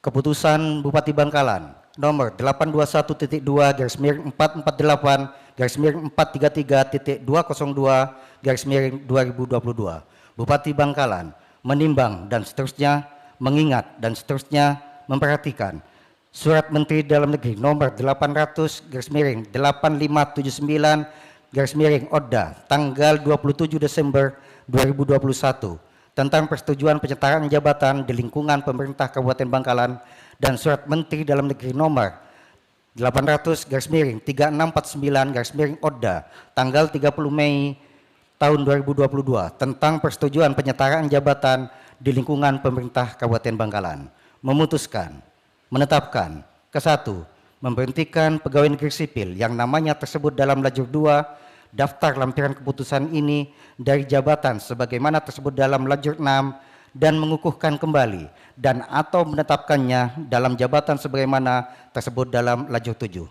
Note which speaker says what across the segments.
Speaker 1: Keputusan Bupati Bangkalan nomor 821.2/433.202/2022. Bupati Bangkalan menimbang dan seterusnya, mengingat dan seterusnya, memperhatikan Surat Menteri Dalam Negeri nomor 800/8579/ODA tanggal 27 Desember 2021 tentang persetujuan penyertaan jabatan di lingkungan pemerintah Kabupaten Bangkalan dan Surat Menteri Dalam Negeri nomor 800/3649/ODA tanggal 30 Mei tahun 2022 tentang persetujuan penyertaan jabatan di lingkungan pemerintah Kabupaten Bangkalan. Memutuskan, menetapkan, ke-1, memberhentikan pegawai negeri sipil yang namanya tersebut dalam lajur 2 daftar lampiran keputusan ini dari jabatan sebagaimana tersebut dalam lajur 6 dan mengukuhkan kembali dan atau menetapkannya dalam jabatan sebagaimana tersebut dalam lajur 7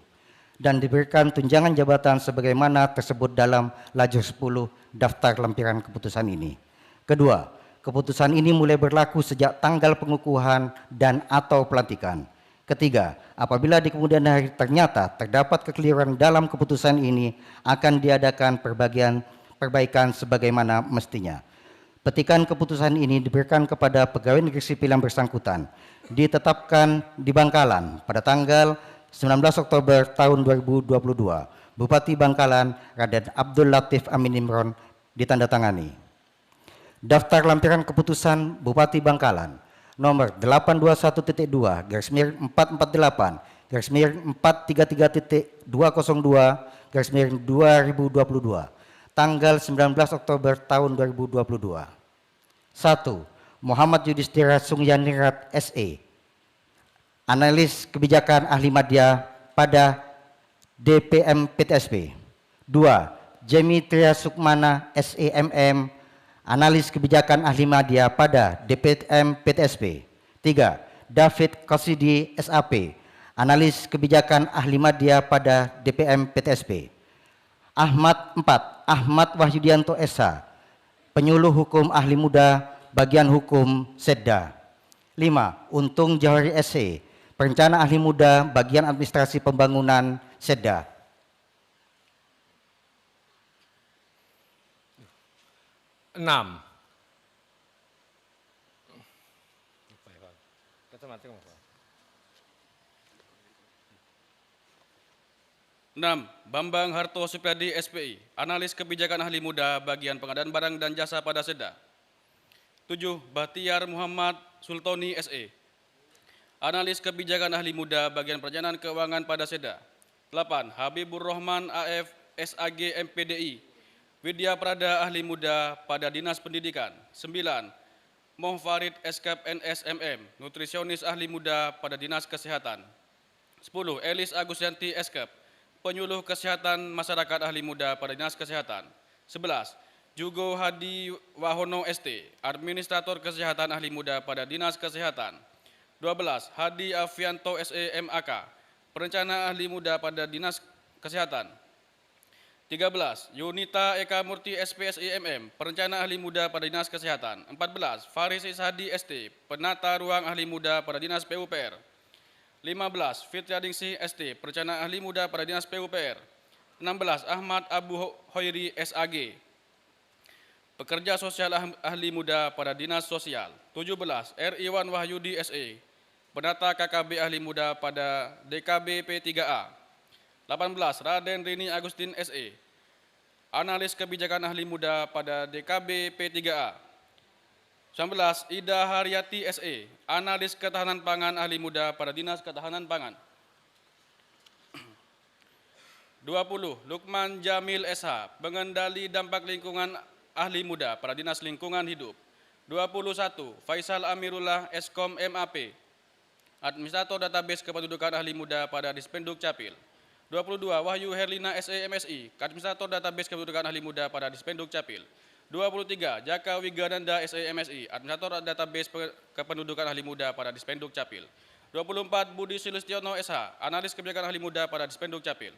Speaker 1: dan diberikan tunjangan jabatan sebagaimana tersebut dalam lajur 10 daftar lampiran keputusan ini. Kedua, keputusan ini mulai berlaku sejak tanggal pengukuhan dan atau pelantikan. Ketiga, apabila di kemudian hari ternyata terdapat kekeliruan dalam keputusan ini, akan diadakan perbaikan sebagaimana mestinya. Petikan keputusan ini diberikan kepada pegawai negeri sipil yang bersangkutan, ditetapkan di Bangkalan pada tanggal 19 Oktober tahun 2022. Bupati Bangkalan Raden Abdul Latif Amin Imron ditandatangani. Daftar lampiran keputusan Bupati Bangkalan nomor 821.2/433.202/2022 tanggal 19 Oktober tahun 2022. 1. Muhammad Yudhistira Sungyaningrat SE, analis kebijakan ahli media pada DPM PTSP. 2. Jemi Tria Sukmana SEMM, analis kebijakan ahli media pada DPM PTSP. 3. David Kosidi SAP, analis kebijakan ahli media pada DPM PTSP. 4. Ahmad Wahyudianto SH, penyuluh hukum ahli muda bagian hukum Sedda. 5. Untung Jawahari SC, perencana ahli muda bagian administrasi pembangunan Sedda.
Speaker 2: 6.
Speaker 3: 6. Bambang Harto Supriyadi SPI, analis kebijakan ahli muda bagian pengadaan barang dan jasa pada Sedda. 7. Bahtiar Muhammad Sultoni SE, analis kebijakan ahli muda bagian perencanaan keuangan pada Sedda. 8. Habibur Rahman AF SAG MPDI, Widya Prada ahli muda pada Dinas Pendidikan. 9. Mohfarid Eskap NSMM, nutrisionis ahli muda pada Dinas Kesehatan. 10. Elis Agusyanti Eskap, penyuluh kesehatan masyarakat ahli muda pada Dinas Kesehatan. 11. Jugo Hadi Wahono ST, administrator kesehatan ahli muda pada Dinas Kesehatan. 12. Hadi Afianto SEMAK, perencana ahli muda pada Dinas Kesehatan. 13. Yunita Eka Murti SPSIMM, perencana ahli muda pada Dinas Kesehatan. 14. Faris Ishadi ST, penata ruang ahli muda pada Dinas PUPR. 15. Fitriadingsi ST, perencana ahli muda pada Dinas PUPR. 16. Ahmad Abu Hoiri SAG, pekerja sosial ahli muda pada Dinas Sosial. 17. R. Iwan Wahyudi SE, penata KKB ahli muda pada DKB P3A. 18. Raden Rini Agustin SE, analis kebijakan ahli muda pada DKB P3A. 19. Ida Haryati SE, analis ketahanan pangan ahli muda pada Dinas Ketahanan Pangan. 20. Lukman Jamil SH, pengendali dampak lingkungan ahli muda pada Dinas Lingkungan Hidup. 21. Faisal Amirullah Eskom MAP, administrator database kependudukan ahli muda pada Dispenduk Capil. 22. Wahyu Herlina SE MSI, administrator database kependudukan ahli muda pada Dispenduk Capil. 23. Jaka Wigananda SE MSI, administrator database kependudukan ahli muda pada Dispenduk Capil. 24. Budi Sulistiono SH, analis kebijakan ahli muda pada Dispenduk Capil.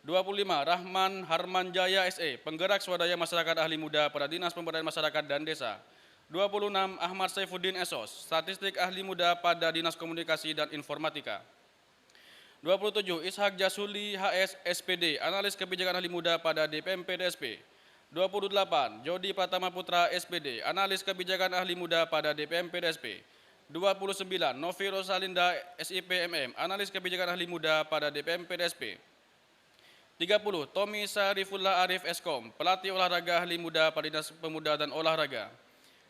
Speaker 3: 25. Rahman Harmanjaya SE, penggerak swadaya masyarakat ahli muda pada Dinas Pemberdayaan Masyarakat dan Desa. 26 Ahmad Saifuddin SOS, Statistik Ahli Muda pada Dinas Komunikasi dan Informatika. 27 Ishak Jasuli HS SPD, Analis Kebijakan Ahli Muda pada DPMP DSP. 28 Jody Pratama Putra SPD, Analis Kebijakan Ahli Muda pada DPMP DSP. 29 Novi Rosalinda SIP MM, Analis Kebijakan Ahli Muda pada DPMP DSP. 30 Tommy Sarifullah Arif Eskom, Pelatih Olahraga Ahli Muda pada Dinas Pemuda dan Olahraga.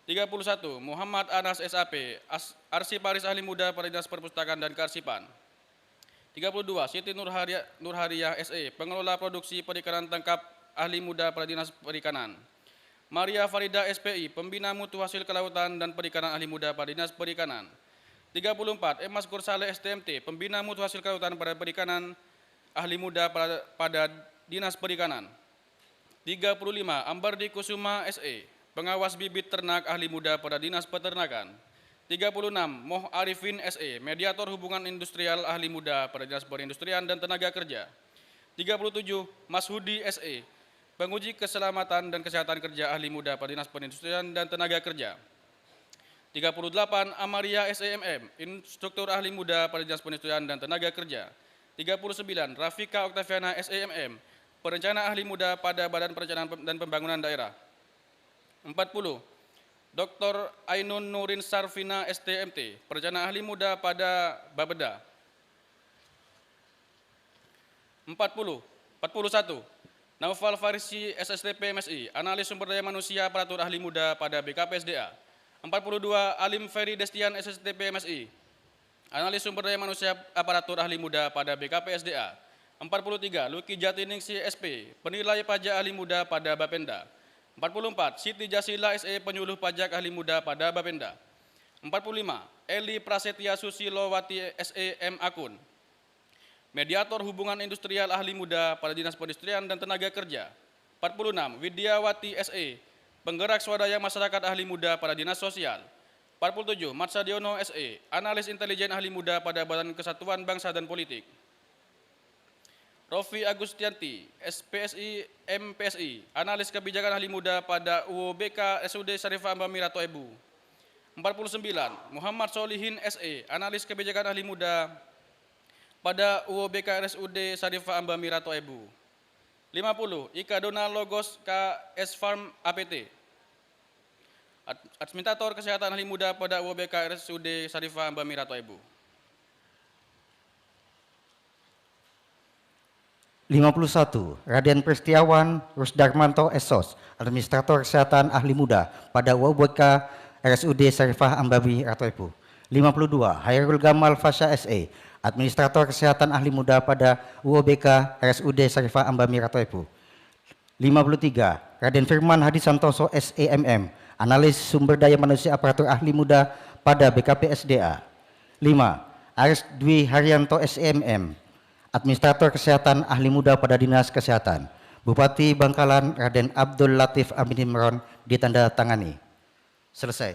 Speaker 3: 31 Muhammad Anas SAP, Arsiparis Ahli Muda pada Dinas Perpustakaan dan Kearsipan. 32 Siti Nurhariah SE, Pengelola Produksi Perikanan Tangkap Ahli Muda pada Dinas Perikanan. Maria Farida SPI, Pembina Mutu Hasil Kelautan dan Perikanan Ahli Muda pada Dinas Perikanan. 34 Emas Gursale STMT, Pembina Mutu Hasil Kelautan pada Perikanan Ahli Muda pada Dinas Perikanan. 35 Ambardi Kusuma SE, Pengawas Bibit Ternak Ahli Muda pada Dinas Peternakan. 36 Moh Arifin SE, Mediator Hubungan Industrial Ahli Muda pada Dinas Perindustrian dan Tenaga Kerja. 37 Mas Hudi SE, Penguji Keselamatan dan Kesehatan Kerja Ahli Muda pada Dinas Perindustrian dan Tenaga Kerja. 38 Amaria SEMM, Instruktur Ahli Muda pada Dinas Perindustrian dan Tenaga Kerja. 39 Rafika Oktaviana SEMM, Perencana Ahli Muda pada Badan Perencanaan dan Pembangunan Daerah. 40 Dr. Ainun Nurin Sarfina STMT, Perencana Ahli Muda pada Bapeda. 41 Naufal Farisi SSTP MSI, Analis Sumber Daya Manusia Aparatur Ahli Muda pada BKPSDA. 42 Alim Ferry Destian SSTP MSI, Analis Sumber Daya Manusia Aparatur Ahli Muda pada BKPSDA. 43 Luki Jatiningsi SP, Penilai Pajak Ahli Muda pada Bapenda. 44 Siti Jasila SE, Penyuluh Pajak Ahli Muda pada Bapenda. 45 Eli Prasetya Susilowati SE M Akun, Mediator Hubungan Industrial Ahli Muda pada Dinas Perindustrian dan Tenaga Kerja. 46 Widyawati SE, Penggerak Swadaya Masyarakat Ahli Muda pada Dinas Sosial. 47 Matsadiono SE, Analis Intelijen Ahli Muda pada Badan Kesatuan Bangsa dan Politik. Rofi Agustianti, SPSI MPSI, Analis Kebijakan Ahli Muda pada UOBK SUD Syarifah Ambami Ratu Ebu. 49 Muhammad Solihin SE, Analis Kebijakan Ahli Muda pada UOBK RSUD Syarifah Ambami Ratu Ebu. 50 Ika Donal Logos KS Farm APT, Administrator Kesehatan Ahli Muda pada UOBK RSUD Syarifah Ambami Ratu Ebu.
Speaker 1: 51 Raden Pristiawan Rusdarmanto SOS, Administrator Kesehatan Ahli Muda pada UOBK RSUD Syarifah Ambami Ratu Ebu. 52 Hairul Gamal Fasya SE, Administrator Kesehatan Ahli Muda pada UOBK RSUD Syarifah Ambami Ratu Ebu. 53 Raden Firman Hadi Santoso SEMM, Analis Sumber Daya Manusia Aparatur Ahli Muda pada BKPSDA. 5 Aris Dwi Haryanto SEMM, Administrator Kesehatan Ahli Muda pada Dinas Kesehatan. Bupati Bangkalan Raden Abdul Latif Amin Imron ditanda tangani. Selesai.